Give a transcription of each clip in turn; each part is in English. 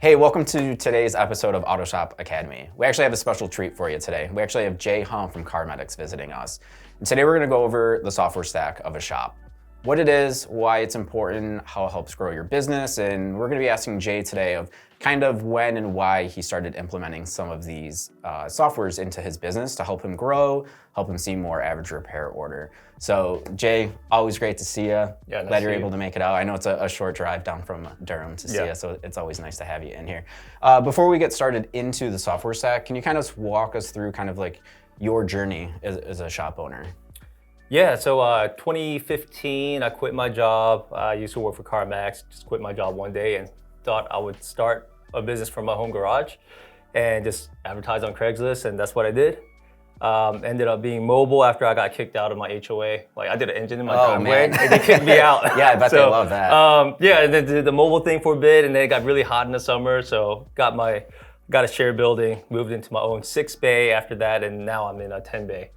Hey, welcome to today's episode of Autoshop Academy. We actually have a special treat for you today. We actually have Jay Hum from Carmedix visiting us. And today we're gonna go over the software stack of a shop. What it is, why it's important, how it helps grow your business, and we're gonna be asking Jay today of kind of when and why he started implementing some of these softwares into his business to help him grow, help him see more average repair order. So Jay, always great to see you. Yeah, nice Glad you're to see able you. to make it out. I know it's a short drive down from Durham to see Yeah. you, so it's always nice to have you in here. Before we get started into the software stack, can you kind of walk us through kind of like your journey as a shop owner? Yeah, so 2015, I quit my job. I used to work for Carmedix, just quit my job one day and thought I would start a business from my home garage and just advertise on Craigslist, and that's what I did. Ended up being mobile after I got kicked out of my HOA. Like I did an engine in my driveway man. and they kicked me out. Yeah, I bet they love that. Yeah, and then did the mobile thing for a bit, and then it got really hot in the summer, so got a shared building, moved into my own 6-bay after that, and now I'm in a 10-bay.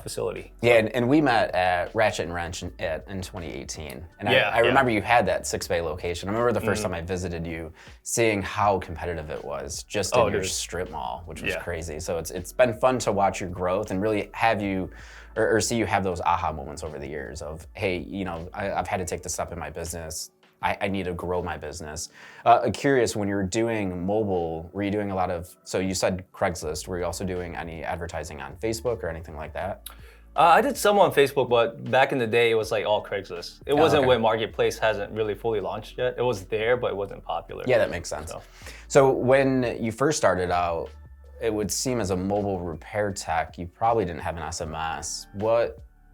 Facility. Yeah, and we met at Ratchet and Wrench in 2018. And I Yeah. remember you had that 6-bay location. I remember the first time I visited you, seeing how competitive it was just in your strip mall, which was crazy. So it's been fun to watch your growth and really have you, or see you have those aha moments over the years of, hey, you know, I've had to take the step in my business. I need to grow my business. Curious, when you were doing mobile, were you doing a lot of, so you said Craigslist, were you also doing any advertising on Facebook or anything like that? I did some on Facebook, but back in the day, it was like all Craigslist. It wasn't when Marketplace hasn't really fully launched yet. It was there, but it wasn't popular. Yeah, that makes sense. So when you first started out, it would seem as a mobile repair tech, you probably didn't have an SMS.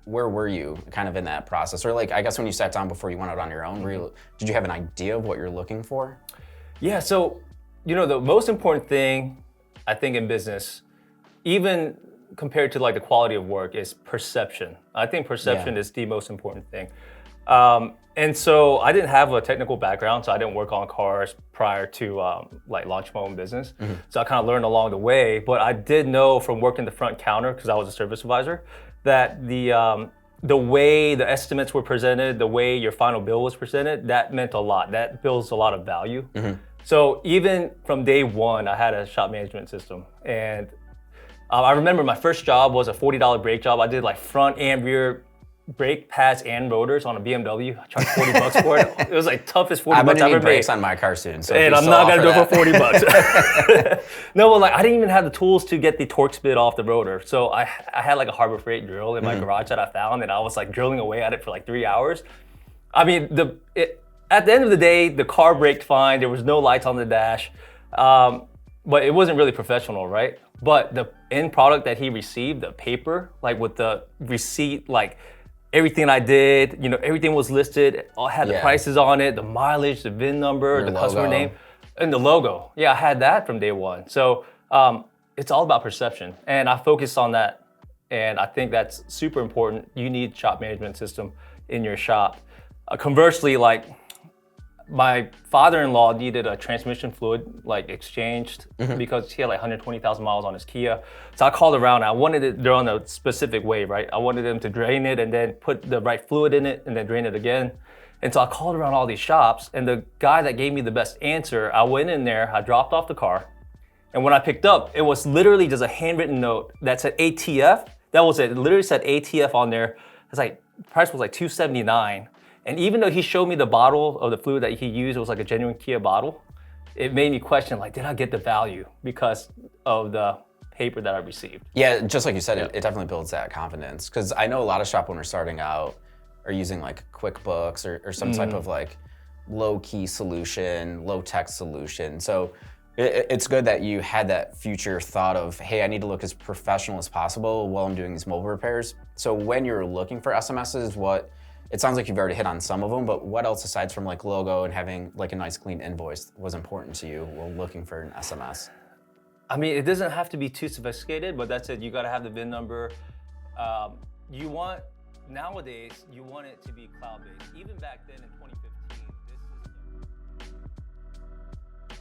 Where were you kind of in that process? Or like, I guess when you sat down before you went out on your own, did you have an idea of what you're looking for? Yeah, so, you know, the most important thing I think in business, even compared to like the quality of work, is perception. I think perception is the most important thing. And so I didn't have a technical background, so I didn't work on cars prior to like launch my own business. So I kind of learned along the way, but I did know from working the front counter, because I was a service advisor, that the way the estimates were presented, the way your final bill was presented, that meant a lot. That builds a lot of value. So even from day one, I had a shop management system. And I remember my first job was a $40 brake job. I did like front and rear brake pads and rotors on a BMW. I charged $40 for it. It was like toughest $40 I'm I've gonna ever need brakes made. on my car soon. So And I'm not gonna do it for $40. No, well, like I didn't even have the tools to get the Torx bit off the rotor. So I had like a Harbor Freight drill in my garage that I found, and I was like drilling away at it for like 3 hours. I mean, at the end of the day, the car braked fine. There was no lights on the dash, but it wasn't really professional, right? But the end product that he received, the paper, like with the receipt, like everything I did, you know, everything was listed. I had the prices on it, the mileage, the VIN number, the customer name, and the logo. Yeah, I had that from day one. So it's all about perception, and I focused on that. And I think that's super important. You need shop management system in your shop. Conversely, like my father-in-law needed a transmission fluid like exchanged because he had like 120,000 miles on his Kia. So I called around. I wanted it done a specific way, right? I wanted them to drain it and then put the right fluid in it and then drain it again. And so I called around all these shops, and the guy that gave me the best answer, I went in there, I dropped off the car, and when I picked up, it was literally just a handwritten note that said ATF. That was it. It literally said ATF on there. It's like, price was like $279. And even though he showed me the bottle of the fluid that he used, it was like a genuine Kia bottle, it made me question, like, did I get the value because of the paper that I received? Yeah, just like you said, it definitely builds that confidence. Because I know a lot of shop owners starting out are using like QuickBooks or some type of like low-key solution, low-tech solution. So it's good that you had that future thought of, hey, I need to look as professional as possible while I'm doing these mobile repairs. So when you're looking for SMSs, it sounds like you've already hit on some of them, but what else aside from like logo and having like a nice clean invoice was important to you while looking for an SMS? I mean, it doesn't have to be too sophisticated, but that's it. You gotta have the VIN number. Nowadays, you want it to be cloud-based. Even back then in 2015,